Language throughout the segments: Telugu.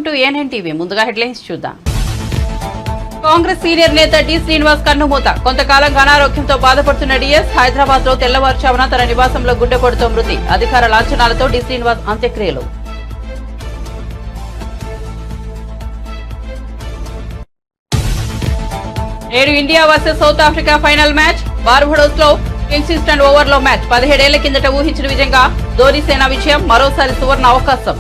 Welcome to ANN TV. ముందుగా హెడ్లైన్స్ చూద్దాం. కాంగ్రెస్ సీనియర్ నేత డి శ్రీనివాస్ కన్నుమూత. కొంతకాలంగా అనారోగ్యంతో బాధపడుతున్న డిఎస్ హైదరాబాద్ లో తెల్లవారుజామున తన నివాసంలో గుండెపోటుతో మృతి. అధికార లాంఛనాలతో డి శ్రీనివాస్ అంత్యక్రియలు. నేడు India versus south Africa final match. Barbados లో కింగ్స్టన్ ఓవర్ లో మ్యాచ్. 17 ఏళ్ల కిందట ఊహించిన విధంగా ధోనీ సేన విజయం. మరోసారి సువర్ణ అవకాశం.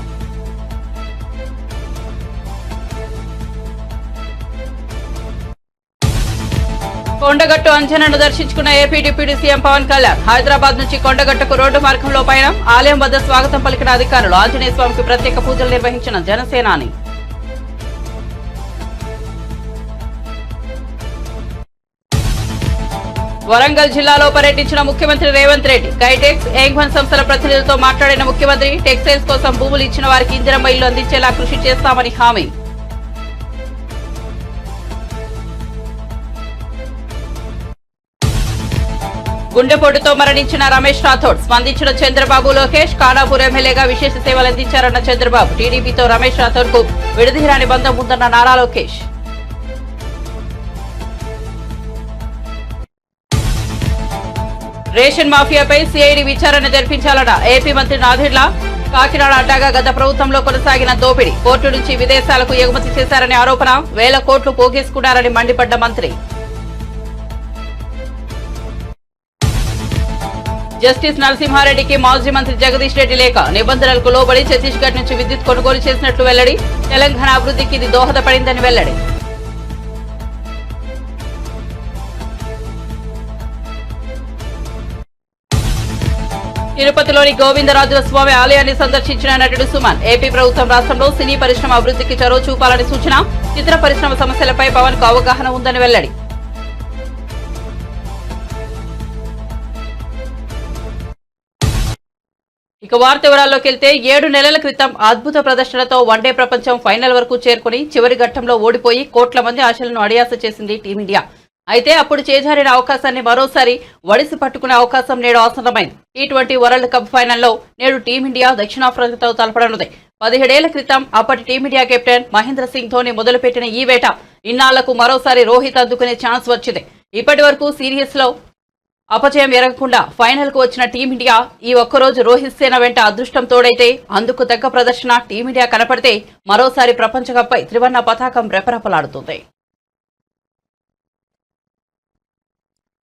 కొండగట్టు అంజనను దర్శించుకున్న AP deputy CM Pawan Kalyan. Hyderabad నుంచి కొండగట్టుకు రోడ్డు మార్గంలో పయనం. ఆలయం వద్ద స్వాగతం పలికిన అధికారులు. ఆంజనేయ స్వామికి ప్రత్యేక పూజలు నిర్వహించిన జనసేనాని. వరంగల్ జిల్లాలో పర్యటించిన ముఖ్యమంత్రి రేవంత్ రెడ్డి. కైటెక్స్, యాంగ్వన్ సంస్థల ప్రతినిధులతో మాట్లాడిన ముఖ్యమంత్రి టెక్స్టైల్స్ కోసం భూములు ఇచ్చిన వారికి ఇందిరమ్మ ఇల్లు అందించేలా కృషి చేస్తామని హామీ. గుండెపోటుతో మరణించిన రమేష్ రాథోడ్. స్పందించిన చంద్రబాబు, లోకేష్. ఖానాపూర్ ఎమ్మెల్యేగా విశేష సేవలు అందించారన్న చంద్రబాబు. టీడీపీతో రమేష్ రాథోడ్ కు విడదీరాని బంధం ఉందన్న నారా లోకేష్. రేషన్ మాఫియాపై సిఐడి విచారణ జరిపించాలన్న ఏపీ మంత్రి నాదెండ్ల. కాకినాడ అడ్డాగా గత ప్రభుత్వంలో కొనసాగిన దోపిడీ. కోర్టు నుంచి విదేశాలకు ఎగుమతి చేశారనే ఆరోపణ. వేల కోట్లు పోగేసుకున్నారని మండిపడ్డ మంత్రి. జస్టిస్ నరసింహారెడ్డికి మాజీ మంత్రి జగదీష్ రెడ్డి లేఖ. నిబంధనలకు లోబడి ఛత్తీస్గఢ్ నుంచి విద్యుత్ కొనుగోలు చేసినట్లు వెల్లడి. తెలంగాణ అభివృద్ధికి ఇది దోహదపడిందని వెల్లడి. తిరుపతిలోని గోవిందరాజుల స్వామి ఆలయాన్ని సందర్శించిన నటుడు సుమన్. ఏపీ ప్రభుత్వం రాష్ట్రంలో సినీ పరిశ్రమ అభివృద్ధికి చొరవ చూపాలని సూచన. చిత్ర పరిశ్రమ సమస్యలపై పవన్ కు అవగాహన ఉందని వెల్లడి. ఇక వార్త వివరాల్లోకి వెళ్తే 7 నెలల క్రితం అద్భుత ప్రదర్శనతో వన్డే ప్రపంచం ఫైనల్ వరకు చేరుకుని చివరి ఘట్టంలో ఓడిపోయి కోట్ల మంది ఆశలను అడియాస చేసింది టీమిండియా. అయితే అప్పుడు చేజారిన అవకాశాన్ని మరోసారి వడిసి పట్టుకునే అవకాశం నేడు ఆసన్నమైంది. T20 వరల్డ్ కప్ ఫైనల్లో నేడు టీమిండియా దక్షిణాఫ్రికాతో తలపడనుంది. 17 ఏళ్ల క్రితం అప్పటి టీమిండియా కెప్టెన్ మహేంద్ర సింగ్ ధోని మొదలుపెట్టిన ఈ వేట ఇన్నాళ్లకు మరోసారి రోహిత్ అందుకునే ఛాన్స్ వచ్చింది. ఇప్పటి వరకు సిరీస్ లో అపజయం ఎరగకుండా ఫైనల్ కు వచ్చిన టీమిండియా ఈ ఒక్కరోజు రోహిత్ సేన వెంట అదృష్టం తోడైతే అందుకు తగ్గ ప్రదర్శన టీమిండియా కనపడితే మరోసారి ప్రపంచ కప్ పై త్రివర్ణ పతాకం రెపరెపలాడుతుంది.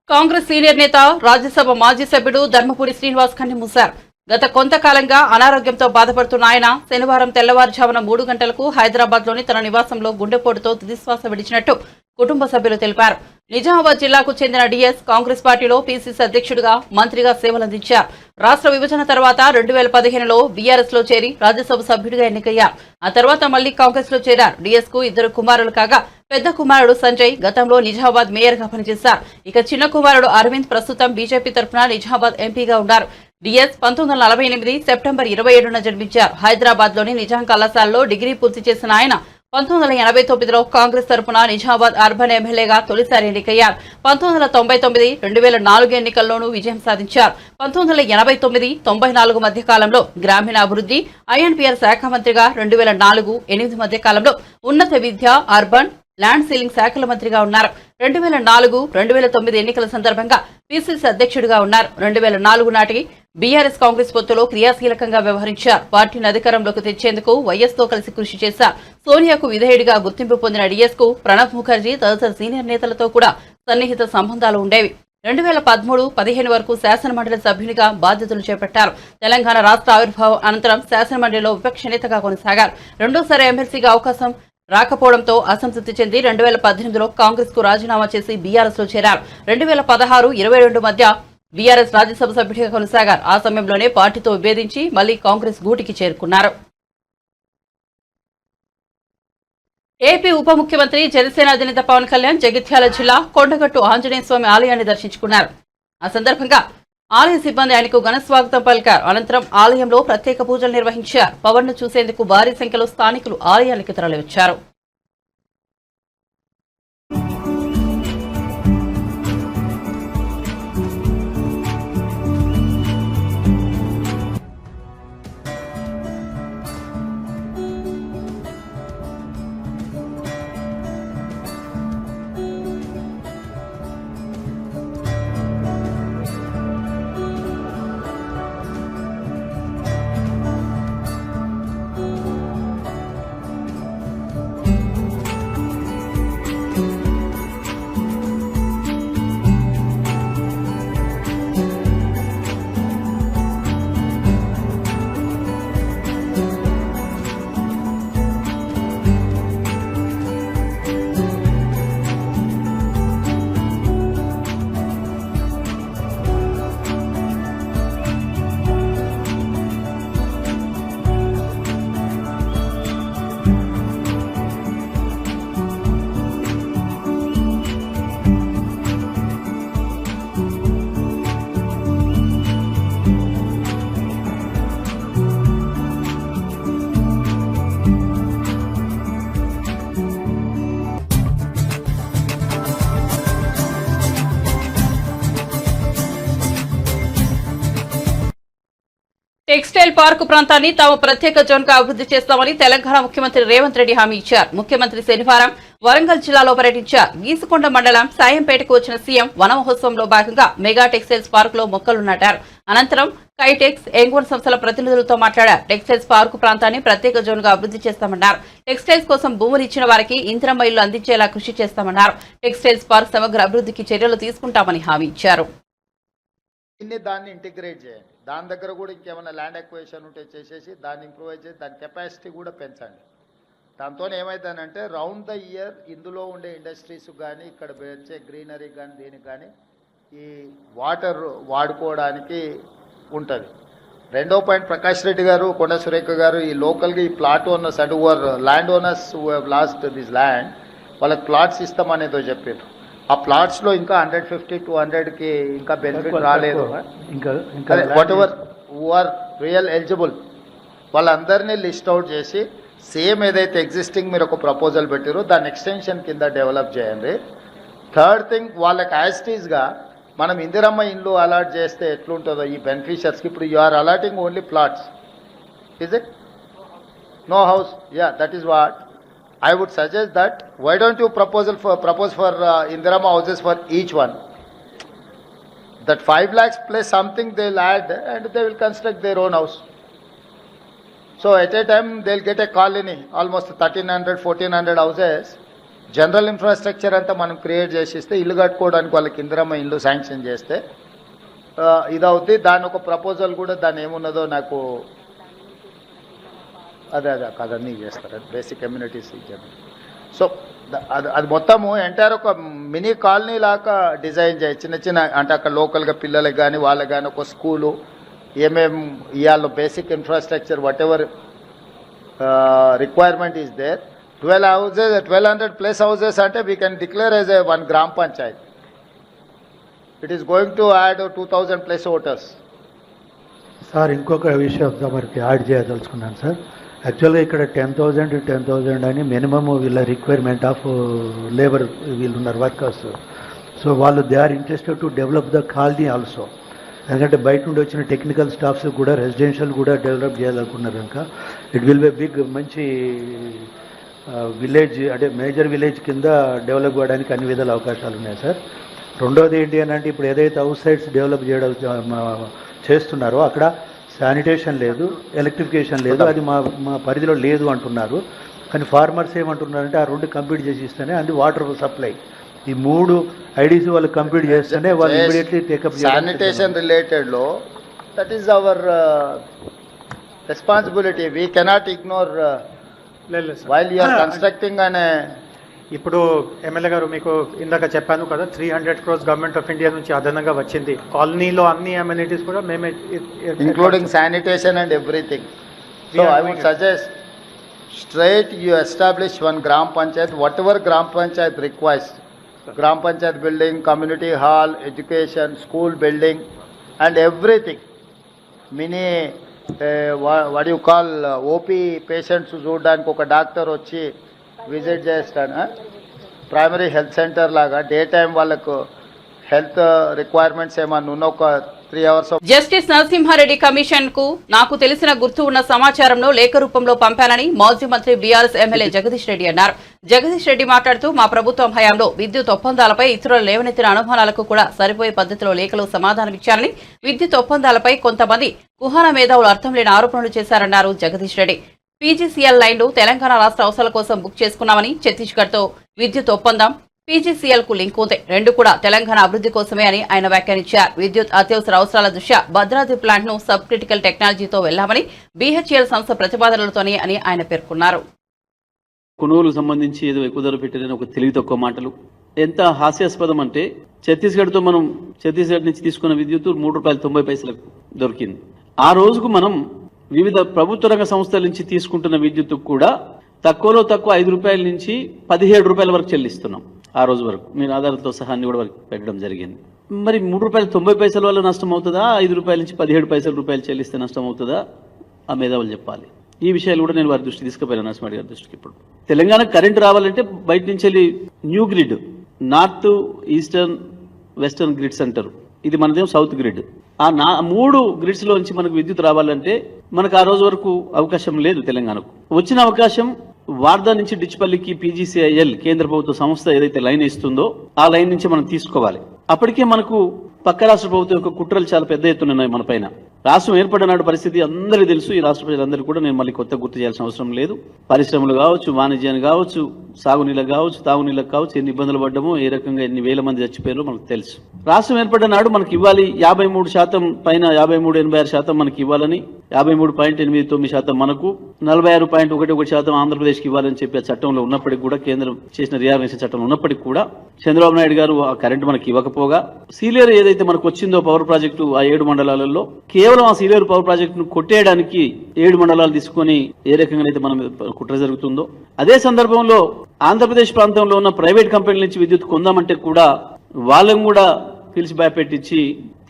కాంగ్రెస్ సీనియర్ నేత, రాజ్యసభ మాజీ సభ్యుడు ధర్మపురి శ్రీనివాస్ కన్నుమూశారు. గత కొంతకాలంగా అనారోగ్యంతో బాధపడుతున్న ఆయన శనివారం తెల్లవారుజామున 3 గంటలకు హైదరాబాద్ లోని తన నివాసంలో గుండెపోటుతో తుదిశ్వాస విడిచినట్టు కుటుంబ సభ్యులు తెలిపారు. నిజామాబాద్ జిల్లాకు చెందిన డిఎస్ కాంగ్రెస్ పార్టీలో పీసీసీ అధ్యక్షుడిగా, మంత్రిగా సేవలందించారు. రాష్ట్ర విభజన తర్వాత 2015లో బీఆర్ఎస్ లో చేరి రాజ్యసభ సభ్యుడిగా ఎన్నికయ్యారు. ఆ తర్వాత మళ్లీ కాంగ్రెస్ లో చేరారు. డిఎస్ కు 2 కుమారులు కాగా పెద్ద కుమారుడు సంజయ్ గతంలో నిజామాబాద్ మేయర్ గా పనిచేశారు. ఇక చిన్న కుమారుడు అరవింద్ ప్రస్తుతం బీజేపీ తరఫున నిజామాబాద్ ఎంపీగా ఉన్నారు. డిఎస్ 1948 సెప్టెంబర్ 27న జన్మించారు. హైదరాబాద్ లోని నిజాం కళాశాలలో డిగ్రీ పూర్తి చేసిన ఆయన 1989లో కాంగ్రెస్ తరఫున నిజామాబాద్ అర్బన్ ఎమ్మెల్యేగా తొలిసారి ఎన్నికయ్యారు. 1999, 2004 ఎన్నికల్లోనూ విజయం సాధించారు. 1989, 94 మధ్య కాలంలో గ్రామీణాభివృద్ధి, ఐఎన్పీఆర్ శాఖ మంత్రిగా, 2004, 8 మధ్య కాలంలో ఉన్నత విద్య, అర్బన్, ల్యాండ్ సీలింగ్ శాఖల మంత్రిగా ఉన్నారు. 2004, 2009 ఎన్నికల సందర్భంగా పీసీసీ అధ్యక్షుడిగా ఉన్నారు. 2004 నాటికి బీఆర్ఎస్ కాంగ్రెస్ పొత్తులో క్రియాశీలకంగా వ్యవహరించారు. పార్టీని అధికారంలోకి తెచ్చేందుకు వైఎస్ తో కలిసి కృషి చేశారు. సోనియాకు విధేయుడిగా గుర్తింపు పొందిన డిఎస్ కు ప్రణబ్ ముఖర్జీ తదితర సీనియర్ నేతలతో కూడా సన్నిహిత సంబంధాలు ఉండేవి. 2013-15 వరకు శాసనమండలి సభ్యునిగా బాధ్యతలు చేపట్టారు. తెలంగాణ రాష్ట్ర ఆవిర్భావం అనంతరం శాసనమండలిలో విపక్ష నేతగా కొనసాగారు. రెండోసారి ఎమ్మెల్సీగా అవకాశం రాకపోవడంతో అసంతృప్తి చెంది 2018లో కాంగ్రెస్ కు రాజీనామా చేసి బీఆర్ఎస్ లో చేరారు. 2016, 22 మధ్య బీఆర్ఎస్ రాజ్యసభ సభ్యుడిగా కొనసాగారు. ఆ సమయంలోనే పార్టీతో విభేదించి మళ్లీ కాంగ్రెస్ గూటికి చేరుకున్నారు. ఏపీ ఉప ముఖ్యమంత్రి, జనసేన అధినేత పవన్ కళ్యాణ్ జగిత్యాల జిల్లా కొండగట్టు ఆంజనేయ స్వామి ఆలయాన్ని దర్శించుకున్నారు. ఆ సందర్భంగా ఆలయ సిబ్బంది ఆయనకు ఘన స్వాగతం పలికారు. అనంతరం ఆలయంలో ప్రత్యేక పూజలు నిర్వహించారు. పవన్ ను చూసేందుకు భారీ సంఖ్యలో స్థానికులు ఆలయానికి తరలివచ్చారు. టెక్స్టైల్ పార్కు ప్రాంతాన్ని తాము ప్రత్యేక జోన్ గా అభివృద్ధి చేస్తామని తెలంగాణ ముఖ్యమంత్రి రేవంత్ రెడ్డి హామీ ఇచ్చారు. ముఖ్యమంత్రి శనివారం వరంగల్ జిల్లాలో పర్యటించారు. గీసుకొండ మండలం సాయంపేటకు వచ్చిన సీఎం వన మహోత్సవంలో భాగంగా మెగా టెక్స్టైల్స్ పార్కులో మొక్కలు నాటారు. అనంతరం కైటెక్స్, ఎంగోన్ సంస్థల ప్రతినిధులతో మాట్లాడారు. టెక్స్టైల్స్ పార్కు ప్రాంతాన్ని ప్రత్యేక జోన్ గా అభివృద్ధి చేస్తామన్నారు. టెక్స్టైల్స్ కోసం భూములు ఇచ్చిన వారికి ఇందిరమ్మ ఇళ్లు అందించేలా కృషి చేస్తామన్నారు. టెక్స్టైల్స్ పార్క్ సమగ్ర అభివృద్ధికి చర్యలు తీసుకుంటామని హామీ ఇచ్చారు. దాన్ని ఇంటిగ్రేట్ చేయండి. దాని దగ్గర కూడా ఇంకేమైనా ల్యాండ్ ఎక్వేషన్ ఉంటే చేసేసి దాన్ని ఇంప్రూవైజ్ చేసి దాని కెపాసిటీ కూడా పెంచండి. దాంతో ఏమవుతుందంటే రౌండ్ ద ఇయర్ ఇందులో ఉండే ఇండస్ట్రీస్ కానీ ఇక్కడ వచ్చే గ్రీనరీ కానీ దేనికి కానీ ఈ వాటర్ వాడుకోవడానికి ఉంటుంది. రెండో పాయింట్, ప్రకాష్ రెడ్డి గారు, కొండ సురేఖ గారు ఈ లోకల్గా ఈ plot owners and over land owners who have lost this land వాళ్ళకి ప్లాట్స్ ఇస్తామనేదో చెప్పారు. ఆ ప్లాట్స్లో ఇంకా 150-200కి ఇంకా బెనిఫిట్ రాలేదు. Whatever who are real eligible వాళ్ళందరినీ లిస్ట్ అవుట్ చేసి సేమ్ ఏదైతే ఎగ్జిస్టింగ్ మీరు ఒక ప్రపోజల్ పెట్టారో దాని ఎక్స్టెన్షన్ కింద డెవలప్ చేయండి. థర్డ్ థింగ్, వాళ్ళకి యాస్టీస్గా మనం ఇందిరమ్మ ఇండ్లు అలాట్ చేస్తే ఎట్లుంటుందో ఈ బెనిఫిషియర్స్కి. ఇప్పుడు you are allotting only plots, is it? No house. Yeah, that is what I would suggest that why don't you propose for Indirama houses for each one. That 5 lakhs plus something they'll add and they will construct their own house. So at a time they'll get a colony, almost 1300-1400 houses. General infrastructure anta manam create chesiste illu kattukodaniki vallaki Indirama illu sanction cheste idavuddi. Dani oka proposal kuda dani emunnado naku అదే కదన్నీ చేస్తారు బేసిక్ కమ్యూనిటీస్ ఇచ్చారు. సో అది మొత్తము ఎంటైర్ ఒక మినీ కాలనీ లాగా డిజైన్ చేయాలి. చిన్న చిన్న అంటే అక్కడ లోకల్గా పిల్లలకి కానీ వాళ్ళకి కానీ ఒక స్కూలు ఏమేమి ఇవాళ basic infrastructure whatever requirement is there. 12 houses, 1200 plus houses అంటే we can declare as a 1 గ్రామ panchayat. It is going to add 2000 plus voters. Sir ఇంకొక విషయం మనకి యాడ్ చేయదలుచుకున్నాను సార్. యాక్చువల్గా ఇక్కడ 10,000 అని మినిమమ్ వీళ్ళ రిక్వైర్మెంట్ ఆఫ్ లేబర్ వీళ్ళు ఉన్నారు వర్కర్స్. సో వాళ్ళు they are interested to develop the colony also. ఎందుకంటే బయట నుండి వచ్చిన టెక్నికల్ స్టాఫ్స్ కూడా రెసిడెన్షియల్ కూడా డెవలప్ చేయాలనుకున్నారు కనుక ఇట్ విల్ బి బిగ్ మంచి విలేజ్ అంటే మేజర్ విలేజ్ కింద డెవలప్ అవ్వడానికి అన్ని విధాల అవకాశాలు ఉన్నాయి సార్. రెండోది ఏంటి అని అంటే ఇప్పుడు ఏదైతే అవుట్ సైడ్స్ డెవలప్ చేస్తున్నారో అక్కడ శానిటేషన్ లేదు, ఎలక్ట్రిఫికేషన్ లేదు, అది మా పరిధిలో లేదు అంటున్నారు. కానీ ఫార్మర్స్ ఏమంటున్నారంటే ఆ 2 కంప్లీట్ చేసి ఇస్తేనే అది వాటర్ సప్లై ఈ 3 ఐడీస్ వాళ్ళు కంప్లీట్ చేస్తేనే వాళ్ళు ఇమీడియట్లీ టేకప్. శానిటేషన్ రిలేటెడ్లో that is our responsibility. We cannot ignore while you are constructing అనే. ఇప్పుడు ఎమ్మెల్యే గారు మీకు ఇందాక చెప్పాను కదా 300 crores గవర్నమెంట్ ఆఫ్ ఇండియా నుంచి అదనంగా వచ్చింది. కాలనీలో అన్ని అమ్యూనిటీస్ కూడా మేమే including sanitation and everything. So I would suggest straight you establish 1 gram panchayat, whatever gram panchayat requires. Gram panchayat building, community hall, education, school building and everything. Mini what do you call OP patients చూడడానికి ఒక డాక్టర్ వచ్చి విజిట్ చేస్తాను. ప్రైమరీ హెల్త్ సెంటర్ లాగా డే టైం వాళ్ళకు హెల్త్ రిక్వైర్మెంట్స్ ఏమన్నా ఉన్న ఒక 3 hours. జస్టిస్ నరసింహారెడ్డి కమిషన్ కు నాకు తెలిసిన గుర్తు ఉన్న సమాచారంలో లేఖ రూపంలో పంపానని మాజీ మంత్రి బీఆర్ఎస్ ఎమ్మెల్యే జగదీష్ రెడ్డి అన్నారు. జగదీష్ రెడ్డి మాట్లాడుతూ మా ప్రభుత్వం హయాంలో విద్యుత్ ఒప్పందాలపై ఇతరులు లేవనెత్తిన అనుమానాలకు కూడా సరిపోయే పద్ధతిలో లేఖలో సమాధానమిచ్చారని, విద్యుత్ ఒప్పందాలపై కొంతమంది కుహాన మేధావులు అర్థం లేని ఆరోపణలు చేశారన్నారు జగదీష్ రెడ్డి. పీజీసీఎల్ లైన్లు తెలంగాణ రాష్ట్ర అవసరాల కోసం బుక్ చేసుకున్నామని, ఛత్తీస్గఢ్ తో విద్యుత్ ఒప్పందం పీజీసీఎల్ కు లింక్ ఉంది, 2 కూడా తెలంగాణ అభివృద్ధి కోసమే అని ఆయన వ్యాఖ్యానించారు. విద్యుత్ అత్యవసర అవసరాల దృష్ట్యా భద్రాద్రి ప్లాంట్ ను సబ్ క్రిటికల్ టెక్నాలజీతో వెళ్లామని, బీహెచ్ఎల్ సంస్థ ప్రతిపాదనలతోనే అని ఆయన పేర్కొన్నారు. కొనుగోలుకు సంబంధించి ఏదో ఎక్కువ ధర పెట్టిన ఒక తెలివి తక్కువ మాటలు. ఎంత హాస్యాస్పదం అంటే ఛత్తీస్గఢ్తో మనం ఛత్తీస్గఢ్ నుంచి తీసుకున్న విద్యుత్ ₹3.90 దొరికింది. ఆ రోజుకు మనం వివిధ ప్రభుత్వ రంగ సంస్థల నుంచి తీసుకుంటున్న విద్యుత్ కూడా తక్కువలో తక్కువ ₹5 నుంచి ₹17 వరకు చెల్లిస్తున్నాం. ఆ రోజు వరకు మీరు ఆధారంతో సహా అన్ని కూడా వరకు పెట్టడం జరిగింది. మరి ₹3.90 వల్ల నష్టం అవుతుందా, ₹5 నుంచి ₹17 చెల్లిస్తే నష్టం అవుతుందా? ఆ మేధావులు చెప్పాలి. ఈ విషయాలు కూడా నేను వారి దృష్టి తీసుకుపోయాను, నరసింహారెడ్డి గారి దృష్టికి. ఇప్పుడు తెలంగాణ కరెంట్ రావాలంటే బయట నుంచి వెళ్ళి new grid, north eastern western grids అంటారు, ఇది మనదేం సౌత్ గ్రిడ్. ఆ 3 గ్రిడ్స్ లోంచి మనకు విద్యుత్ రావాలంటే మనకు ఆ రోజు వరకు అవకాశం లేదు. తెలంగాణకు వచ్చిన అవకాశం వార్దా నుంచి డిచ్పల్లికి PGCIL కేంద్ర ప్రభుత్వ సంస్థ ఏదైతే లైన్ ఇస్తుందో ఆ లైన్ నుంచి మనం తీసుకోవాలి. అప్పటికే మనకు పక్క రాష్ట్ర ప్రభుత్వం యొక్క కుట్రలు చాలా పెద్ద ఎత్తున ఉన్నాయి మన పైన. రాష్ట్రం ఏర్పడినాడు పరిస్థితి అందరికీ తెలుసు. ఈ రాష్ట్ర ప్రజలందరూ కూడా నేను మళ్ళీ కొత్త గుర్తు చేయాల్సిన అవసరం లేదు. పరిశ్రమలు కావచ్చు, వాణిజ్యాన్ని కావచ్చు, సాగునీళ్ళకు కావచ్చు, తాగునీళ్ళకు కావచ్చు, ఎన్ని ఇబ్బందులు పడ్డామో, ఏ రకంగా ఎన్ని వేల మంది చచ్చిపోయారో మనకు తెలుసు. రాష్ట్రం ఏర్పడిన నాడు మనకి ఇవ్వాలి 53% పైన 83-86% మనకి ఇవ్వాలని, 53.89% మనకు, 46.11% ఆంధ్రప్రదేశ్కి ఇవ్వాలని చెప్పి ఆ చట్టంలో ఉన్నప్పటికీ కూడా, కేంద్రం చేసిన రియార్గనైజేషన్ చట్టంలో ఉన్నప్పటికీ కూడా చంద్రబాబు నాయుడు గారు ఆ కరెంట్ మనకి ఇవ్వకపోగా సీలేరు ఏదైతే మనకు వచ్చిందో పవర్ ప్రాజెక్టు ఆ 7 మండలాలలో కేవలం ఆ సీలేరు పవర్ ప్రాజెక్టును కొట్టేయడానికి 7 మండలాలు తీసుకొని ఏ రకంగానైతే మనం కుట్ర జరుగుతుందో, అదే సందర్భంలో ఆంధ్రప్రదేశ్ ప్రాంతంలో ఉన్న ప్రైవేట్ కంపెనీల నుంచి విద్యుత్ కొందామంటే కూడా వాళ్ళని కూడా పిలిచి భయపెట్టించి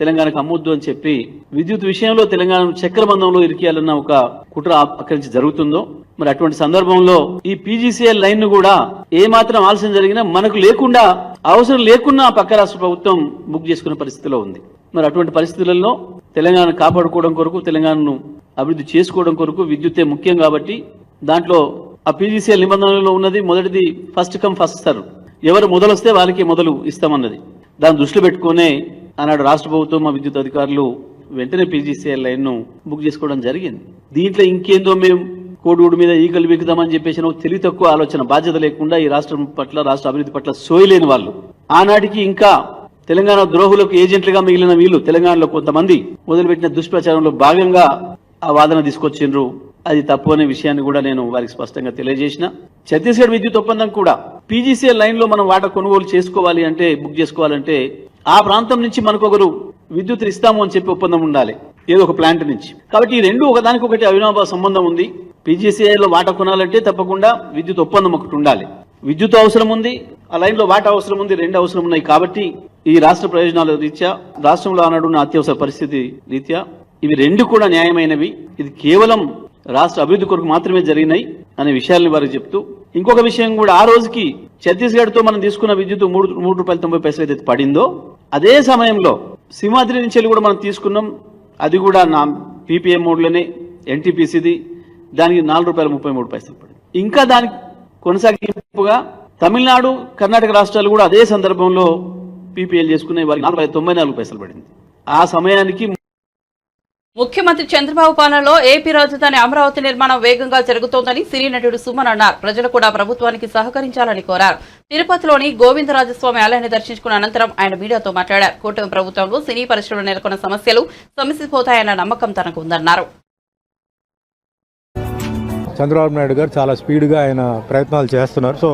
తెలంగాణకు అమ్మొద్దు అని చెప్పి విద్యుత్ విషయంలో తెలంగాణ చక్రబంధంలో ఇరికియాలన్న ఒక కుట్ర అక్కడి నుంచి జరుగుతుందో, మరి అటువంటి సందర్భంలో ఈ PGCIL లైన్ ను కూడా ఏ మాత్రం ఆలస్యం జరిగినా మనకు లేకుండా, అవసరం లేకున్నా పక్క రాష్ట్ర ప్రభుత్వం బుక్ చేసుకునే పరిస్థితిలో ఉంది. మరి అటువంటి పరిస్థితులలో తెలంగాణ కాపాడుకోవడం కొరకు, తెలంగాణను అభివృద్ధి చేసుకోవడం కొరకు విద్యుత్తే ముఖ్యం. కాబట్టి దాంట్లో ఆ PGCIL నిబంధనలో ఉన్నది మొదటిది ఫస్ట్ కమ్ ఫస్ట్ సర్వ్, ఎవరు మొదలు వస్తే వాళ్ళకి మొదలు ఇస్తామన్నది. దాన్ని దృష్టిలో పెట్టుకునే ఆనాడు రాష్ట్ర ప్రభుత్వం, మా విద్యుత్ అధికారులు వెంటనే PGCIL లైన్ ను బుక్ చేసుకోవడం జరిగింది. దీంట్లో ఇంకేందో మేము కోడిగుడు మీద ఈకలు బిగుదామని చెప్పేసి తెలివి తక్కువ ఆలోచన, బాధ్యత లేకుండా ఈ రాష్ట్రం పట్ల, రాష్ట్ర అభివృద్ధి పట్ల సోయలేని వాళ్ళు ఆనాటికి ఇంకా తెలంగాణ ద్రోహులకు ఏజెంట్లుగా మిగిలిన వీళ్ళు తెలంగాణలో కొంతమంది మొదలుపెట్టిన దుష్ప్రచారంలో భాగంగా ఆ వాదన తీసుకొచ్చిండ్రు. అది తప్పు అనే విషయాన్ని కూడా నేను వారికి స్పష్టంగా తెలియజేసిన. ఛత్తీస్గఢ్ విద్యుత్ ఒప్పందం కూడా PGCIL లైన్ లో మనం వాటా కొనుగోలు చేసుకోవాలి అంటే, బుక్ చేసుకోవాలంటే ఆ ప్రాంతం నుంచి మనకు ఒకరు విద్యుత్ ఇస్తాము అని చెప్పి ఒప్పందం ఉండాలి, ఏదో ఒక ప్లాంట్ నుంచి. కాబట్టి ఈ రెండు ఒకదానికొకటి అవినాభావ సంబంధం ఉంది. PGCIL లో వాటా కొనాలంటే తప్పకుండా విద్యుత్ ఒప్పందం ఒకటి ఉండాలి. విద్యుత్ అవసరం ఉంది, ఆ లైన్ లో వాటా అవసరం ఉంది, రెండు అవసరం ఉన్నాయి. కాబట్టి ఈ రాష్ట్ర ప్రయోజనాల రీత్యా, రాష్ట్రంలో ఆనాడున్న అత్యవసర పరిస్థితి రీత్యా ఇవి రెండు కూడా న్యాయమైనవి. ఇది కేవలం రాష్ట్ర అభివృద్ధి కొరకు మాత్రమే జరిగినాయి అనే విషయాల్ని వారికి చెప్తూ, ఇంకొక విషయం కూడా, ఆ రోజుకి ఛత్తీస్గఢ్ తో మనం తీసుకున్న విద్యుత్ 3 రూపాయల 90 పైసలు అయితే పడిందో, అదే సమయంలో సింహాద్రి నుంచి కూడా మనం తీసుకున్నాం. అది కూడా నా PPM మోడ్లోనే, NTPCది, దానికి 4 రూపాయల 33 పైసలు పడింది. ఇంకా దానికి కొనసాగింపుగా తమిళనాడు, కర్ణాటక రాష్ట్రాలు కూడా అదే సందర్భంలో PPL చేసుకునే వారికి 4.94 పైసలు పడింది. ఆ సమయానికి ముఖ్యమంత్రి చంద్రబాబు పాలనలో ఏపీ రాజధాని అమరావతి నిర్మాణం వేగంగా జరుగుతోందని సినీ నటుడు సుమన్ అన్నారు. ప్రజలు కూడా ప్రభుత్వానికి సహకరించాలని కోరారు. తిరుపతిలోని గోవిందరాజస్వామి ఆలయాన్ని దర్శించుకున్న అనంతరం ఆయన మీడియాతో మాట్లాడారు. కూటమి ప్రభుత్వంలో సినీ పరిశ్రమలో నెలకొన్న సమస్యలు సమసిపోతాయన్న నమ్మకం తనకు ఉందన్నారు. చంద్రబాబు నాయుడు గారు చాలా స్పీడ్గా ఆయన ప్రయత్నాలు చేస్తున్నారు. సో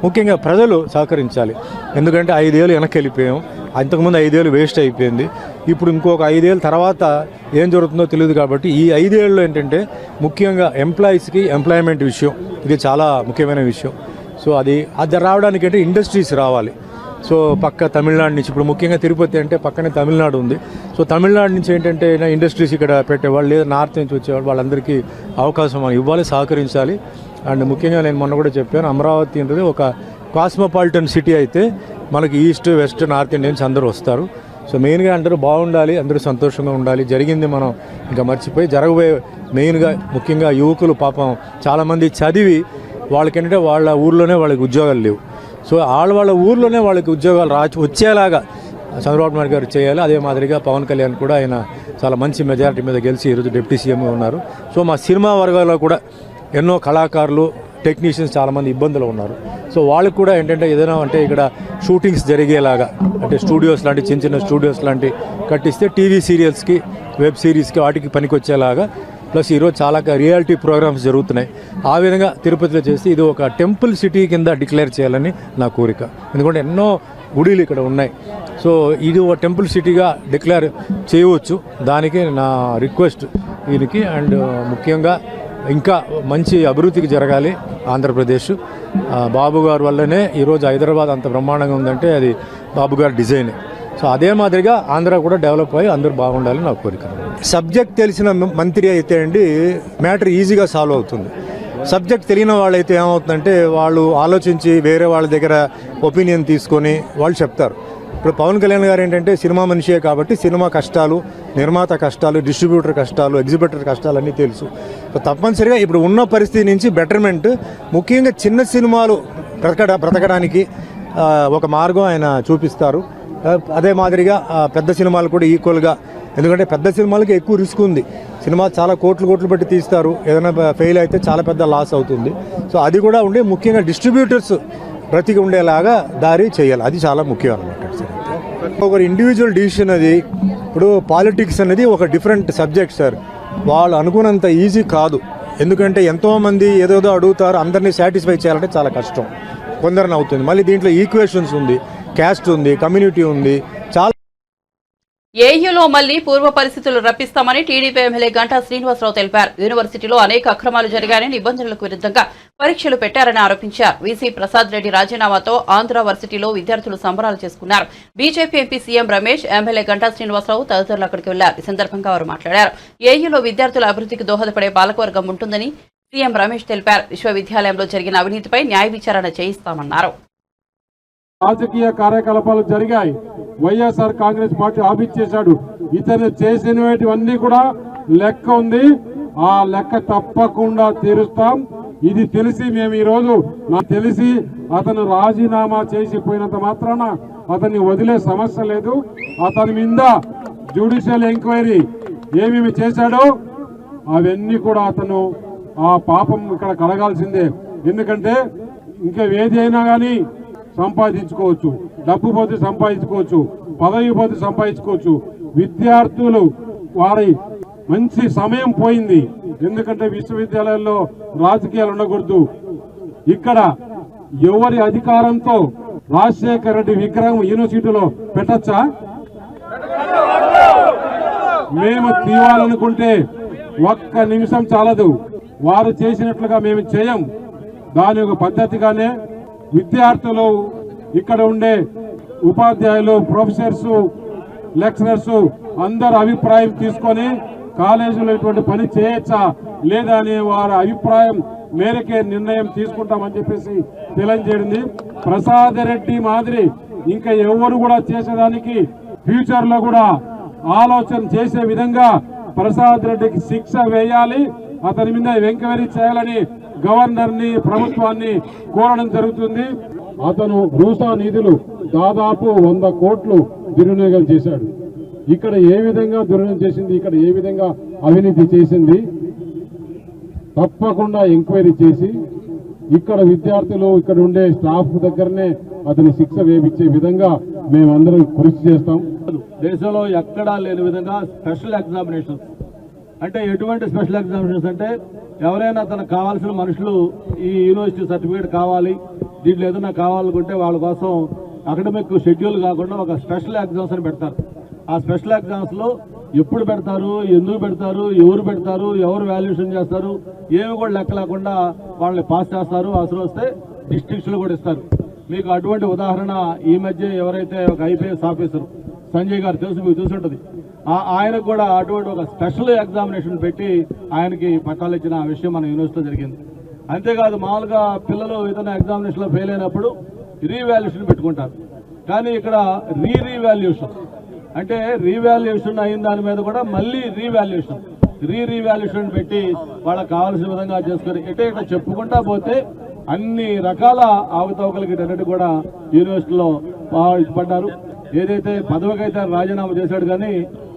ముఖ్యంగా ప్రజలు సహకరించాలి. ఎందుకంటే 5 ఏళ్ళు వెనక్కి వెళ్ళిపోయాం. అంతకుముందు 5 ఏళ్ళు వేస్ట్ అయిపోయింది. ఇప్పుడు ఇంకొక 5 ఏళ్ళ తర్వాత ఏం జరుగుతుందో తెలియదు. కాబట్టి ఈ 5 ఏళ్ళు ఏంటంటే ముఖ్యంగా ఎంప్లాయీస్కి ఎంప్లాయ్మెంట్ విషయం, ఇది చాలా ముఖ్యమైన విషయం. సో అది రావడానికి అంటే ఇండస్ట్రీస్ రావాలి. సో పక్క తమిళనాడు నుంచి, ఇప్పుడు ముఖ్యంగా తిరుపతి అంటే పక్కనే తమిళనాడు ఉంది. సో తమిళనాడు నుంచి ఏంటంటే ఇండస్ట్రీస్ ఇక్కడ పెట్టేవాళ్ళు, లేదా నార్త్ నుంచి వచ్చేవాళ్ళు, వాళ్ళందరికీ అవకాశం మనం ఇవ్వాలి, సహకరించాలి. అండ్ ముఖ్యంగా నేను మొన్న కూడా చెప్పాను, అమరావతి అనేది ఒక కాస్మోపాలిటన్ సిటీ అయితే మనకి ఈస్ట్, వెస్ట్, నార్త్ ఇండియన్స్ అందరూ వస్తారు. సో మెయిన్గా అందరూ బాగుండాలి, అందరూ సంతోషంగా ఉండాలి. జరిగింది మనం ఇంకా మర్చిపోయి, జరగబోయే మెయిన్గా ముఖ్యంగా యువకులు పాపం చాలామంది చదివి వాళ్ళకేంటంటే వాళ్ళ ఊర్లోనే వాళ్ళకి ఉద్యోగాలు లేవు. సో వాళ్ళ ఊర్లోనే వాళ్ళకి ఉద్యోగాలు వచ్చేలాగా చంద్రబాబు నాయుడు గారు చేయాలి. అదే మాదిరిగా పవన్ కళ్యాణ్ కూడా ఆయన చాలా మంచి మెజారిటీ మీద గెలిచి ఈరోజు డిప్యూటీ సీఎంగా ఉన్నారు. సో మా సినిమా వర్గాల్లో కూడా ఎన్నో కళాకారులు, టెక్నీషియన్స్ చాలామంది ఇబ్బందులు ఉన్నారు. సో వాళ్ళకి కూడా ఏంటంటే ఏదైనా అంటే ఇక్కడ షూటింగ్స్ జరిగేలాగా, అంటే స్టూడియోస్ లాంటి చిన్న చిన్న స్టూడియోస్ లాంటి కట్టిస్తే టీవీ సీరియల్స్కి, వెబ్ సిరీస్కి వాటికి పనికొచ్చేలాగా, ప్లస్ ఈరోజు చాలా రియాలిటీ ప్రోగ్రామ్స్ జరుగుతున్నాయి. ఆ విధంగా తిరుపతిలో చేసి ఇది ఒక టెంపుల్ సిటీ కింద డిక్లేర్ చేయాలని నా కోరిక. ఎందుకంటే ఎన్నో గుడిలు ఇక్కడ ఉన్నాయి. సో ఇది ఒక టెంపుల్ సిటీగా డిక్లేర్ చేయవచ్చు. దానికి నా రిక్వెస్ట్ దీనికి. అండ్ ముఖ్యంగా ఇంకా మంచి అభివృద్ధికి జరగాలి ఆంధ్రప్రదేశ్. బాబు గారి వల్లనే ఈరోజు హైదరాబాద్ అంత బ్రహ్మాండంగా ఉందంటే అది బాబు గారి డిజైనే. సో అదే మాదిరిగా ఆంధ్ర కూడా డెవలప్ అయ్యి అందరూ బాగుండాలని నా కోరిక. సబ్జెక్ట్ తెలిసిన మంత్రి అయితే అండి మ్యాటర్ ఈజీగా సాల్వ్ అవుతుంది. సబ్జెక్ట్ తెలియని వాళ్ళైతే ఏమవుతుందంటే వాళ్ళు ఆలోచించి వేరే వాళ్ళ దగ్గర ఒపీనియన్ తీసుకొని వాళ్ళు చెప్తారు. ఇప్పుడు పవన్ కళ్యాణ్ గారు ఏంటంటే సినిమా మనిషే కాబట్టి సినిమా కష్టాలు, నిర్మాత కష్టాలు, డిస్ట్రిబ్యూటర్ కష్టాలు, ఎగ్జిబిటర్ కష్టాలు అన్నీ తెలుసు. సో తప్పనిసరిగా ఇప్పుడు ఉన్న పరిస్థితి నుంచి బెటర్మెంట్, ముఖ్యంగా చిన్న సినిమాలు బ్రతకడానికి ఒక మార్గం ఆయన చూపిస్తారు. అదే మాదిరిగా పెద్ద సినిమాలు కూడా ఈక్వల్గా, ఎందుకంటే పెద్ద సినిమాలకి ఎక్కువ రిస్క్ ఉంది. సినిమా చాలా కోట్లు పెట్టి తీస్తారు, ఏదైనా ఫెయిల్ అయితే చాలా పెద్ద లాస్ అవుతుంది. సో అది కూడా ఉండే, ముఖ్యంగా డిస్ట్రిబ్యూటర్స్ బ్రతికి ఉండేలాగా దారి చేయాలి, అది చాలా ముఖ్యం అన్నమాట. ఒక ఇండివిజువల్ డిసిషన్ అది. ఇప్పుడు పాలిటిక్స్ అనేది ఒక డిఫరెంట్ సబ్జెక్ట్ సార్, వాళ్ళు అనుకున్నంత ఈజీ కాదు. ఎందుకంటే ఎంతోమంది ఏదోదో అడుగుతారు, అందరినీ సాటిస్ఫై చేయాలంటే చాలా కష్టం, కొందరిని అవుతుంది. మళ్ళీ దీంట్లో ఈక్వేషన్స్ ఉంది, క్యాస్ట్ ఉంది, కమ్యూనిటీ ఉంది, చాలా. ఏయూలో మళ్లీ పూర్వ పరిస్థితులు రప్పిస్తామని టీడీపీ ఎమ్మెల్యే గంటా శ్రీనివాసరావు తెలిపారు. యూనివర్సిటీలో అనేక అక్రమాలు జరిగాయని, నిబంధనలకు విరుద్ధంగా పరీక్షలు పెట్టారని ఆరోపించారు. వీసీ ప్రసాద్ రెడ్డి రాజీనామాతో ఆంధ్ర వర్సిటీలో విద్యార్థులు సంబరాలు చేసుకున్నారు. BJP MP CM Ramesh, MLA Ganta Srinivasarao తదితరులు అక్కడికి వెళ్లారు. ఈ సందర్భంగా వారు మాట్లాడారు. ఏయూలో విద్యార్థుల అభివృద్ధికి దోహదపడే పాలకవర్గం ఉంటుందని సీఎం రమేష్ తెలిపారు. విశ్వవిద్యాలయంలో జరిగిన అవినీతిపై న్యాయ విచారణ చేయిస్తామన్నారు. రాజకీయ కార్యకలాపాలు జరిగాయి. వైఎస్ఆర్ కాంగ్రెస్ పార్టీ ఆపిచ్చేశాడు. ఇతను చేసినవన్నీ కూడా లెక్క ఉంది, ఆ లెక్క తప్పకుండా తీరుస్తాం. ఇది తెలిసి మేము ఈరోజు, నాకు తెలిసి అతను రాజీనామా చేసిపోయినంత మాత్రాన అతన్ని వదిలే సమస్య లేదు. అతని మీద జ్యుడిషియల్ ఎంక్వైరీ ఏమేమి చేశాడో అవన్నీ కూడా అతను ఆ పాపం ఇక్కడ కడగాల్సిందే. ఎందుకంటే ఇంకా ఏది అయినా కానీ సంపాదించుకోవచ్చు, డబ్బు పోతే సంపాదించుకోవచ్చు, పదవి పోతే సంపాదించుకోవచ్చు. విద్యార్థులు వారి మంచి సమయం పోయింది. ఎందుకంటే విశ్వవిద్యాలయాల్లో రాజకీయాలు ఉండకూడదు. ఇక్కడ ఎవరి అధికారంతో రాజశేఖర రెడ్డి విగ్రహం యూనివర్సిటీలో పెట్టచ్చా? మేము తీయాలనుకుంటే ఒక్క నిమిషం చాలదు. వారు చేసినట్లుగా మేము చేయం. దాని ఒక పద్ధతిగానే విద్యార్థులు, ఇక్కడ ఉండే ఉపాధ్యాయులు, ప్రొఫెసర్స్, లెక్చరర్స్ అందరు అభిప్రాయం తీసుకొని కాలేజీలో ఇటువంటి పని చేయొచ్చా లేదా అనే వారి అభిప్రాయం మేరకే నిర్ణయం తీసుకుంటామని చెప్పేసి తెలియజేయండి. ప్రసాద్ రెడ్డి మాదిరి ఇంకా ఎవరు కూడా చేసేదానికి ఫ్యూచర్ లో కూడా ఆలోచన చేసే విధంగా ప్రసాద్ రెడ్డికి శిక్ష వేయాలి, అతని మీద ఎంక్వైరీ చేయాలని గవర్నర్ ని, ప్రభుత్వాన్ని కోరడం జరుగుతుంది. అతను రూసా నిధులు దాదాపు 100 కోట్లు దుర్వినియోగం చేశాడు. ఇక్కడ ఏ విధంగా దుర్వినియోగం చేసింది, ఇక్కడ ఏ విధంగా అవినీతి చేసింది, తప్పకుండా ఎంక్వైరీ చేసి ఇక్కడ విద్యార్థులు, ఇక్కడ ఉండే స్టాఫ్ దగ్గరనే అతని శిక్ష వేయించే విధంగా మేమందరం కృషి చేస్తాం. దేశంలో ఎక్కడా లేని విధంగా స్పెషల్ ఎగ్జామినేషన్స్ అంటే ఎటువంటి స్పెషల్ ఎగ్జామినేషన్స్ అంటే ఎవరైనా తనకు కావాల్సిన మనుషులు ఈ యూనివర్సిటీ సర్టిఫికేట్ కావాలి, దీంట్లో ఏదైనా కావాలనుకుంటే వాళ్ళ కోసం అకాడమిక్ షెడ్యూల్ కాకుండా ఒక స్పెషల్ ఎగ్జామ్స్ అని పెడతారు. ఆ స్పెషల్ ఎగ్జామ్స్లో ఎప్పుడు పెడతారు, ఎందుకు పెడతారు, ఎవరు వాల్యుయేషన్ చేస్తారు, ఏమి కూడా లెక్క లేకుండా వాళ్ళని పాస్ చేస్తారు. అవసరం వస్తే డిస్ట్రిక్ట్స్లో కూడా ఇస్తారు. మీకు అటువంటి ఉదాహరణ ఈ మధ్య ఎవరైతే ఒక ఐపీఎస్ ఆఫీసర్ సంజయ్ గారు తెలుసు, మీకు చూసుంటుంది, ఆయనకు కూడా అటువంటి ఒక స్పెషల్ ఎగ్జామినేషన్ పెట్టి ఆయనకి పట్టాలు ఇచ్చిన విషయం మన యూనివర్సిటీలో జరిగింది. అంతేకాదు మామూలుగా పిల్లలు ఏదైనా ఎగ్జామినేషన్లో ఫెయిల్ అయినప్పుడు రీవాల్యుయేషన్ పెట్టుకుంటారు. కానీ ఇక్కడ రీవాల్యుయేషన్ అంటే రీవాల్యుయేషన్ అయిన దాని మీద కూడా మళ్ళీ రీవాల్యుయేషన్ పెట్టి వాళ్ళకి కావాల్సిన విధంగా చేసుకొని ఇట్లా చెప్పుకుంటా పోతే అన్ని రకాల అవకతవకలకి అన్నిటి కూడా యూనివర్సిటీలో పడ్డారు. ఏదైతే పదవికైతే రాజీనామా చేశాడు కానీ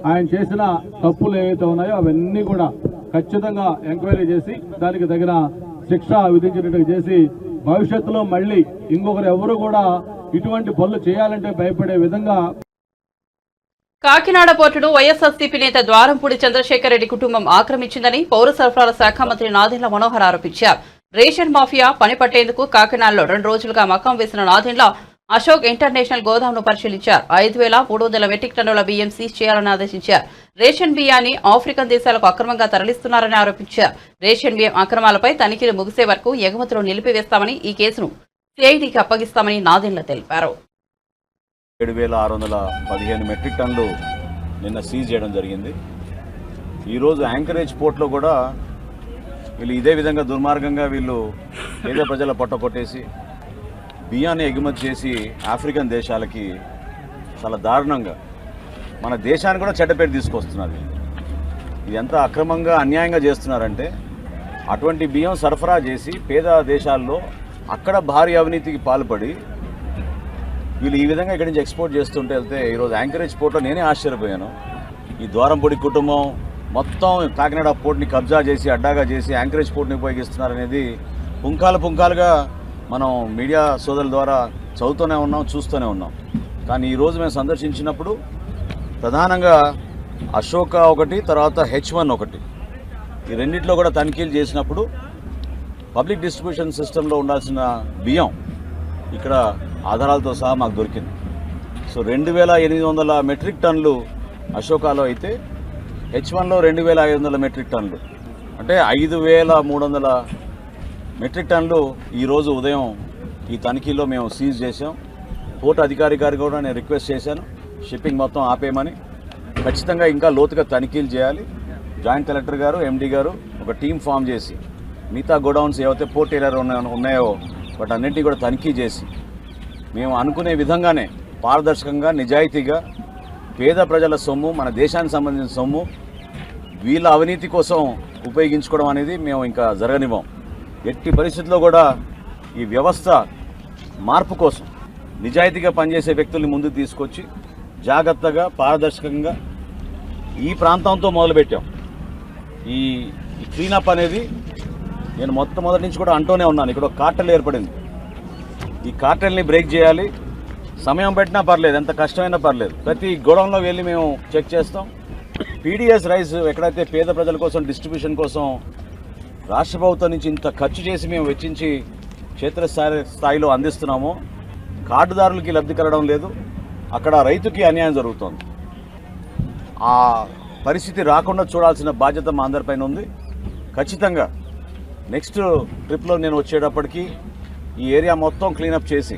ఆయన చేసిన తప్పులు ఏవైతే ఉన్నాయో అవన్నీ కూడా ఖచ్చితంగా ఎంక్వైరీ చేసి దానికి తగిన శిక్ష విధించినట్టుగా చేసి భవిష్యత్తులో మళ్ళీ ఇంకొకరు ఎవరు కూడా ఇటువంటి పనులు చేయాలంటే భయపడే విధంగా. కాకినాడ పోర్టును వైఎస్ఆర్సీపీ నేత ద్వారంపూడి చంద్రశేఖర్ రెడ్డి కుటుంబం ఆక్రమించిందని పౌర సరఫరాల శాఖ మంత్రి నాదెండ్ల మనోహర్ ఆరోపించారు. రేషన్ మాఫియా పని పట్టేందుకు కాకినాడలో 2 రోజులుగా మకాం వేసిన నాదెండ్ల అశోక్ ఇంటర్నేషనల్ గోదాంను పరిశీలించారు. 5,300 మెట్రిక్ టన్నుల బియ్యం సీజ్ చేయాలని ఆదేశించారు. రేషన్ బియ్యాన్ని ఆఫ్రికన్ దేశాలకు అక్రమంగా తరలిస్తున్నారని ఆరోపించారు. రేషన్ బియ్యం అక్రమాలపై తనిఖీలు ముగిసే వరకు ఎగుమతులు నిలిపివేస్తామని, ఈ కేసును సిఐడికి అప్పగిస్తామని నాదెండ్ల తెలిపారు. 7,615 మెట్రిక్ టన్నులు నిన్న సీజ్ చేయడం జరిగింది. ఈరోజు యాంకరేజ్ పోర్ట్లో కూడా వీళ్ళు ఇదే విధంగా దుర్మార్గంగా పేద ప్రజల పొట్ట కొట్టేసి బియ్యాన్ని ఎగుమతి చేసి ఆఫ్రికన్ దేశాలకి చాలా దారుణంగా మన దేశానికి కూడా చెడ్డపేరు తీసుకొస్తున్నారు. ఇది ఎంత అక్రమంగా అన్యాయంగా చేస్తున్నారంటే అటువంటి బియ్యం సరఫరా చేసి పేద దేశాల్లో అక్కడ భారీ అవినీతికి పాల్పడి వీళ్ళు ఈ విధంగా ఇక్కడి నుంచి ఎక్స్పోర్ట్ చేస్తుంటే వెళ్తే ఈరోజు యాంకరేజ్ పోర్ట్లో నేనే ఆశ్చర్యపోయాను. ఈ ద్వారంపూడి కుటుంబం మొత్తం కాకినాడ పోర్ట్ని కబ్జా చేసి అడ్డాగా చేసి యాంకరేజ్ పోర్ట్ని ఉపయోగిస్తున్నారనేది పుంకాలుగా మనం మీడియా సోదరుల ద్వారా చదువుతూనే ఉన్నాం, చూస్తూనే ఉన్నాం. కానీ ఈరోజు మేము సందర్శించినప్పుడు ప్రధానంగా అశోక ఒకటి, తర్వాత H1 ఒకటి, ఈ రెండిట్లో కూడా తనిఖీలు చేసినప్పుడు పబ్లిక్ డిస్ట్రిబ్యూషన్ సిస్టంలో ఉండాల్సిన బియ్యం ఇక్కడ ఆధారాలతో సహా మాకు దొరికింది. సో 2800 మెట్రిక్ టన్నులు అశోకాలో అయితే H1లో 2500 మెట్రిక్ టన్నులు, అంటే 5300 మెట్రిక్ టన్నులు ఈరోజు ఉదయం ఈ తనిఖీలో మేము సీజ్ చేసాం. పోర్టు అధికారి గారు కూడా నేను రిక్వెస్ట్ చేశాను షిప్పింగ్ మొత్తం ఆపేయమని. ఖచ్చితంగా ఇంకా లోతుగా తనిఖీలు చేయాలి. జాయింట్ కలెక్టర్ గారు, ఎండీ గారు ఒక టీం ఫామ్ చేసి మిగతా గోడౌన్స్ ఏవైతే పోర్ట్ ఏరియాలో ఉన్నాయో వాటి అన్నింటినీ కూడా తనిఖీ చేసి మేము అనుకునే విధంగానే పారదర్శకంగా నిజాయితీగా పేద ప్రజల సొమ్ము, మన దేశానికి సంబంధించిన సొమ్ము వీళ్ళ అవినీతి కోసం ఉపయోగించుకోవడం అనేది మేము ఇంకా జరగనివ్వం. ఎట్టి పరిస్థితుల్లో కూడా ఈ వ్యవస్థ మార్పు కోసం నిజాయితీగా పనిచేసే వ్యక్తుల్ని ముందుకు తీసుకొచ్చి జాగ్రత్తగా పారదర్శకంగా ఈ ప్రాంతంతో మొదలుపెట్టాం. ఈ క్లీనప్ అనేది నేను మొట్టమొదటి నుంచి కూడా అంటూనే ఉన్నాను. ఇక్కడ ఒక కార్టెల్ ఏర్పడింది. ఈ కార్టెల్ని బ్రేక్ చేయాలి. సమయం పెట్టినా పర్లేదు, ఎంత కష్టమైనా పర్లేదు. ప్రతి గోడౌన్లో వెళ్ళి మేము చెక్ చేస్తాం. పీడిఎస్ రైస్ ఎక్కడైతే పేద ప్రజల కోసం డిస్ట్రిబ్యూషన్ కోసం రాష్ట్ర ప్రభుత్వం నుంచి ఇంత ఖర్చు చేసి మేము వెచ్చించి క్షేత్రస్థాయిలో అందిస్తున్నామో కార్డుదారులకి లబ్ధి కలగడం లేదు. అక్కడ రైతుకి అన్యాయం జరుగుతోంది. ఆ పరిస్థితి రాకుండా చూడాల్సిన బాధ్యత మా అందరిపైన ఉంది. ఖచ్చితంగా నెక్స్ట్ ట్రిప్లో నేను వచ్చేటప్పటికి ఈ ఏరియా మొత్తం క్లీనప్ చేసి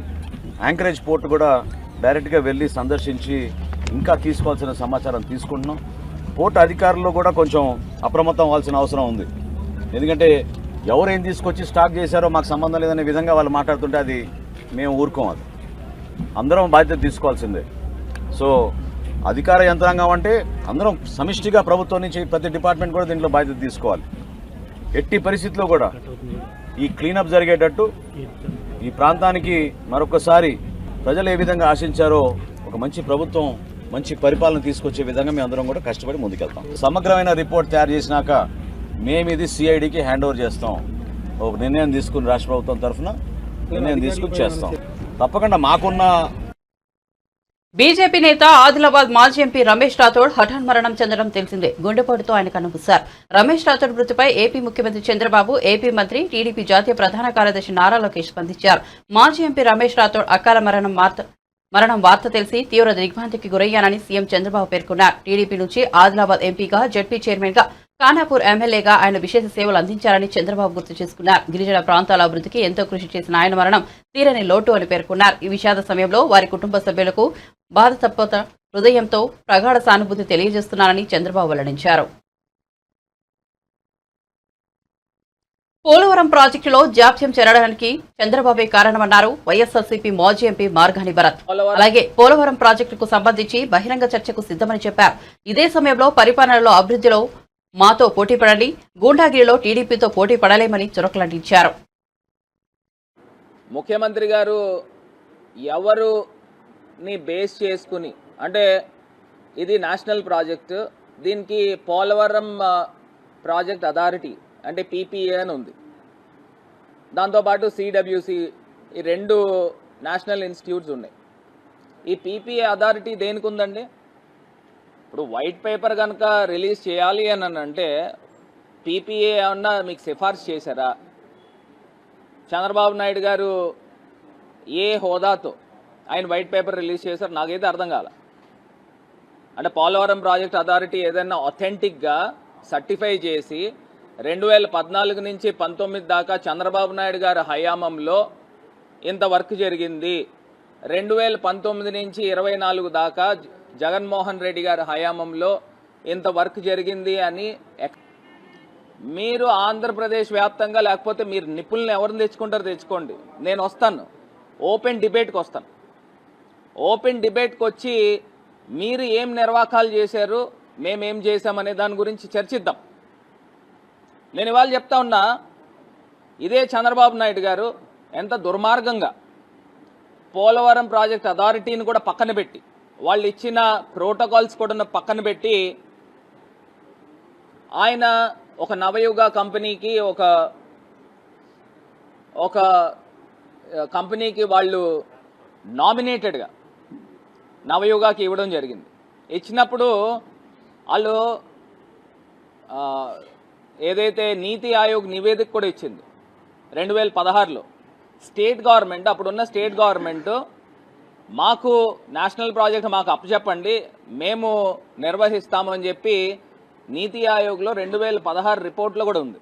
యాంకరేజ్ పోర్ట్ కూడా డైరెక్ట్గా వెళ్ళి సందర్శించి ఇంకా తీసుకోవాల్సిన సమాచారం తీసుకుంటున్నాం. పోర్ట్ అధికారులు కూడా కొంచెం అప్రమత్తం అవ్వాల్సిన అవసరం ఉంది. ఎందుకంటే ఎవరు ఏం తీసుకొచ్చి స్టాక్ చేశారో మాకు సంబంధం లేదనే విధంగా వాళ్ళు మాట్లాడుతుంటే అది మేము ఊరుకోం. అది అందరం బాధ్యత తీసుకోవాల్సిందే. సో అధికార యంత్రాంగం అంటే అందరం సమిష్టిగా ప్రభుత్వం నుంచి ప్రతి డిపార్ట్మెంట్ కూడా దీంట్లో బాధ్యత తీసుకోవాలి. ఎట్టి పరిస్థితుల్లో కూడా ఈ క్లీనప్ జరిగేటట్టు ఈ ప్రాంతానికి మరొకసారి ప్రజలు ఏ విధంగా ఆశించారో ఒక మంచి ప్రభుత్వం, మంచి పరిపాలన తీసుకొచ్చే విధంగా మేము అందరం కూడా కష్టపడి ముందుకెళ్తాం. సమగ్రమైన రిపోర్ట్ తయారు చేసినాక మేము ఇది సిఐడికి హ్యాండ్ ఓవర్ చేస్తాం. ఒక నిర్ణయం తీసుకుని రాష్ట్ర ప్రభుత్వం తరఫున నిర్ణయం తీసుకుని చేస్తాం. తప్పకుండా మాకున్న బీజేపీ నేత ఆదిలాబాద్ మాజీ ఎంపీ రమేష్ రాథోడ్ హఠాన్మరణం చెందడం తెలిసిందే. గుండెపోటుతో ఆయన కన్నుమూశారు. రమేష్ రాథోడ్ మృతిపై ఏపీ ముఖ్యమంత్రి చంద్రబాబు, ఏపీ మంత్రి, టీడీపీ జాతీయ ప్రధాన కార్యదర్శి నారా లోకేష్ స్పందించారు. మాజీ ఎంపీ రమేష్ రాథోడ్ అకాల మరణం వార్త తెలిసి తీవ్ర దిగ్భ్రాంతికి గురయ్యానని సీఎం చంద్రబాబు పేర్కొన్నారు. టీడీపీ నుంచి ఆదిలాబాద్ ఎంపీగా, జడ్పీ చైర్మన్ గా, ఖానాపూర్ ఎమ్మెల్యేగా ఆయన విశేష సేవలు అందించారని చంద్రబాబు గుర్తు చేసుకున్నారు. గిరిజన ప్రాంతాల అభివృద్ధికి ఎంతో కృషి చేసిన ఆయన మరణం తీరని లోటు అని పేర్కొన్నారు. ఈ విషాద సమయంలో వారి కుటుంబ సభ్యులకు బాధ తప్పత హృదయంతో ప్రగాఢ సానుభూతి తెలియజేస్తున్నారని చంద్రబాబు వెల్లడించారు. పోలవరం ప్రాజెక్టులో జాప్యం చేరడానికి చంద్రబాబే కారణమన్నారు వైఎస్ఆర్సీపీ మాజీ ఎంపీ మార్గాని భరత్. అలాగే పోలవరం ప్రాజెక్టుకు సంబంధించి బహిరంగ చర్చకు సిద్ధమని చెప్పారు. ఇదే సమయంలో పరిపాలనలో అభివృద్ధిలో మాతో పోటీ పడండి, గూండాగిరిలో టీడీపీతో పోటీ పడలేమని చురకలంటించారు. ముఖ్యమంత్రి గారు ఎవరుని బేస్ చేసుకుని, అంటే ఇది నేషనల్ ప్రాజెక్టు, దీనికి పోలవరం ప్రాజెక్ట్ అథారిటీ అంటే పీపీఏ అని ఉంది. దాంతోపాటు సిడబ్ల్యూసి, ఈ 2 నేషనల్ ఇన్స్టిట్యూట్స్ ఉన్నాయి. ఈ పీపీఏ అథారిటీ దేనికి ఉందండి? ఇప్పుడు వైట్ పేపర్ కనుక రిలీజ్ చేయాలి అని అంటే పీపీఏ ఏమన్నా మీకు సిఫార్సు చేశారా? చంద్రబాబు నాయుడు గారు ఏ హోదాతో ఆయన వైట్ పేపర్ రిలీజ్ చేశారు నాకైతే అర్థం కాల. అంటే పోలవరం ప్రాజెక్ట్ అథారిటీ ఏదైనా ఆథెంటిక్గా సర్టిఫై చేసి 2014 నుంచి 19 దాకా చంద్రబాబు నాయుడు గారి హయాంలో ఇంత వర్క్ జరిగింది, 2019 నుంచి 24 దాకా జగన్మోహన్ రెడ్డి గారి హయాంలో ఇంత వర్క్ జరిగింది అని మీరు ఆంధ్రప్రదేశ్ వ్యాప్తంగా, లేకపోతే మీరు నిపుణులను ఎవరిని తెచ్చుకుంటారో తెచ్చుకోండి, నేను వస్తాను, ఓపెన్ డిబేట్కి వస్తాను. ఓపెన్ డిబేట్కి వచ్చి మీరు ఏం నిర్వాకాలు చేశారు, మేమేం చేశామనే దాని గురించి చర్చిద్దాం. నేను ఇవాళ చెప్తా ఉన్నా, ఇదే చంద్రబాబు నాయుడు గారు ఎంత దుర్మార్గంగా పోలవరం ప్రాజెక్ట్ అథారిటీని కూడా పక్కన పెట్టి, వాళ్ళు ఇచ్చిన ప్రోటోకాల్స్ కూడా పక్కన పెట్టి, ఆయన ఒక నవయుగ కంపెనీకి ఒక కంపెనీకి వాళ్ళు నామినేటెడ్గా నవయుగాకి ఇవ్వడం జరిగింది. ఇచ్చినప్పుడు వాళ్ళు ఏదైతే నీతి ఆయోగ్ నివేదిక కూడా ఇచ్చింది 2016లో. స్టేట్ గవర్నమెంట్, అప్పుడున్న స్టేట్ గవర్నమెంట్ మాకు నేషనల్ ప్రాజెక్ట్ మాకు అప్పచెప్పండి, మేము నిర్వహిస్తాము అని చెప్పి నీతి ఆయోగ్లో 2016 రిపోర్ట్లో కూడా ఉంది.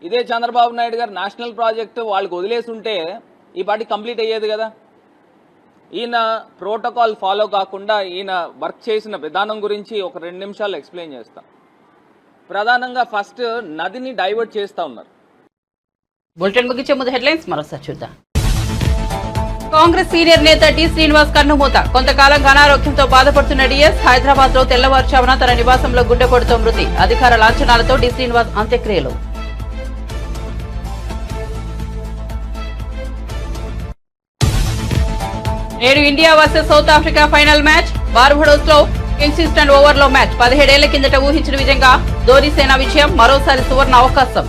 ఇదే చంద్రబాబు నాయుడు గారు నేషనల్ ప్రాజెక్టు వాళ్ళకి వదిలేసి ఉంటే ఈ పార్టీ కంప్లీట్ అయ్యేది కదా. ఈయన ప్రోటోకాల్ ఫాలో కాకుండా ఈయన వర్క్ చేసిన విధానం గురించి ఒక 2 నిమిషాలు ఎక్స్ప్లెయిన్ చేస్తాం. ప్రధానంగా ఫస్ట్ నదిని డైవర్ట్ చేస్తూ ఉన్నారు. బులెటిన్ ముగించే ముందు హెడ్లైన్స్ మరోసారి చూద్దాం. కాంగ్రెస్ సీనియర్ నేత టి శ్రీనివాస్ కన్నుమూత. కొంతకాలంగా అనారోగ్యంతో బాధపడుతున్న డిఎస్ హైదరాబాద్ లో తెల్లవారుజామున తన నివాసంలో గుండెపోటుతో మృతి. అధికార లాంఛనాలతో డి శ్రీనివాస్ అంత్యక్రియలు. నేడు India versus south Africa final match. Barbados లో కింగ్స్టన్ ఓవర్ లో మ్యాచ్. 17 ఏళ్ల కిందట ఊహించిన విధంగా ధోనీ సేన విజయం. మరోసారి సువర్ణ అవకాశం.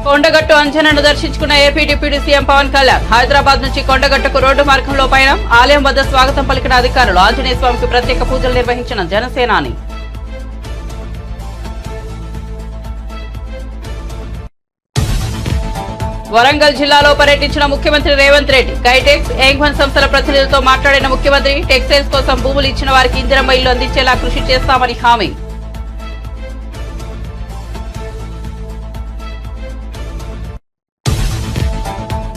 కొండగట్టు అంజనను దర్శించుకున్న AP deputy CM Pawan Kalyan. Hyderabad నుంచి కొండగట్టుకు రోడ్డు మార్గంలో పయనం. ఆలయం వద్ద స్వాగతం పలికిన అధికారులు. ఆంజనేయ స్వామికి ప్రత్యేక పూజలు నిర్వహించిన జనసేనాని. వరంగల్ జిల్లాలో పర్యటించిన ముఖ్యమంత్రి రేవంత్ రెడ్డి. కైటెక్స్, యాంగ్వన్ సంస్థల ప్రతినిధులతో మాట్లాడిన ముఖ్యమంత్రి టెక్స్టైల్స్ కోసం భూములు ఇచ్చిన వారికి ఇందిరమ్మ ఇల్లు అందించేలా కృషి చేస్తామని హామీ.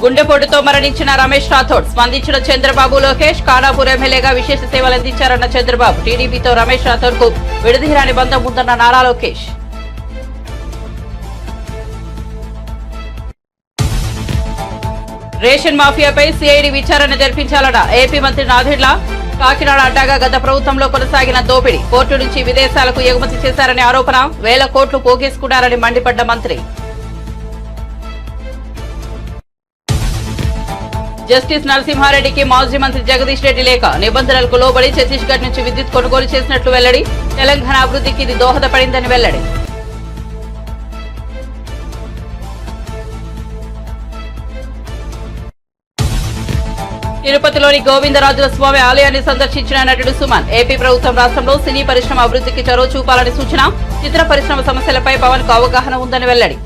గుండెపోటుతో మరణించిన రమేష్ రాథోడ్. స్పందించిన చంద్రబాబు, లోకేష్. ఖానాపూర్ ఎమ్మెల్యేగా విశేష సేవలు అందించారన్న చంద్రబాబు. టీడీపీతో రమేష్ రాథోడ్ కు విడదీరాని బంధం ఉందన్న నారా లోకేష్. రేషన్ మాఫియాపై సిఐడి విచారణ జరిపించాలన్న ఏపీ మంత్రి నాదెండ్ల. కాకినాడ అడ్డాగా గత ప్రభుత్వంలో కొనసాగిన దోపిడీ. కోర్టు నుంచి విదేశాలకు ఎగుమతి చేశారనే ఆరోపణ. 1000 కోట్లు పోగేసుకున్నారని మండిపడ్డ మంత్రి. జస్టిస్ నరసింహారెడ్డికి మాజీ మంత్రి జగదీష్ రెడ్డి లేఖ. నిబంధనలకు లోబడి ఛత్తీస్గఢ్ నుంచి విద్యుత్ కొనుగోలు చేసినట్లు వెల్లడి. తెలంగాణ అభివృద్ధికి ఇది దోహదపడిందని వెల్లడి. తిరుపతిలోని గోవిందరాజుల స్వామి ఆలయాన్ని సందర్శించిన నటుడు సుమన్. ఏపీ ప్రభుత్వం రాష్ట్రంలో సినీ పరిశ్రమ అభివృద్ధికి చొరవ చూపాలని సూచన. చిత్ర పరిశ్రమ సమస్యలపై పవన్ కు అవగాహన ఉందని వెల్లడి.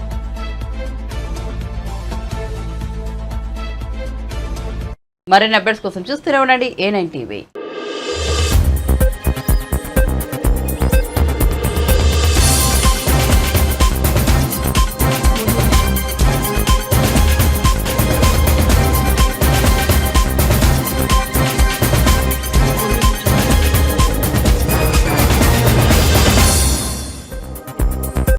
మరిన్ని అప్డేట్స్ కోసం చూస్తూనే ఉండండి A9 TV.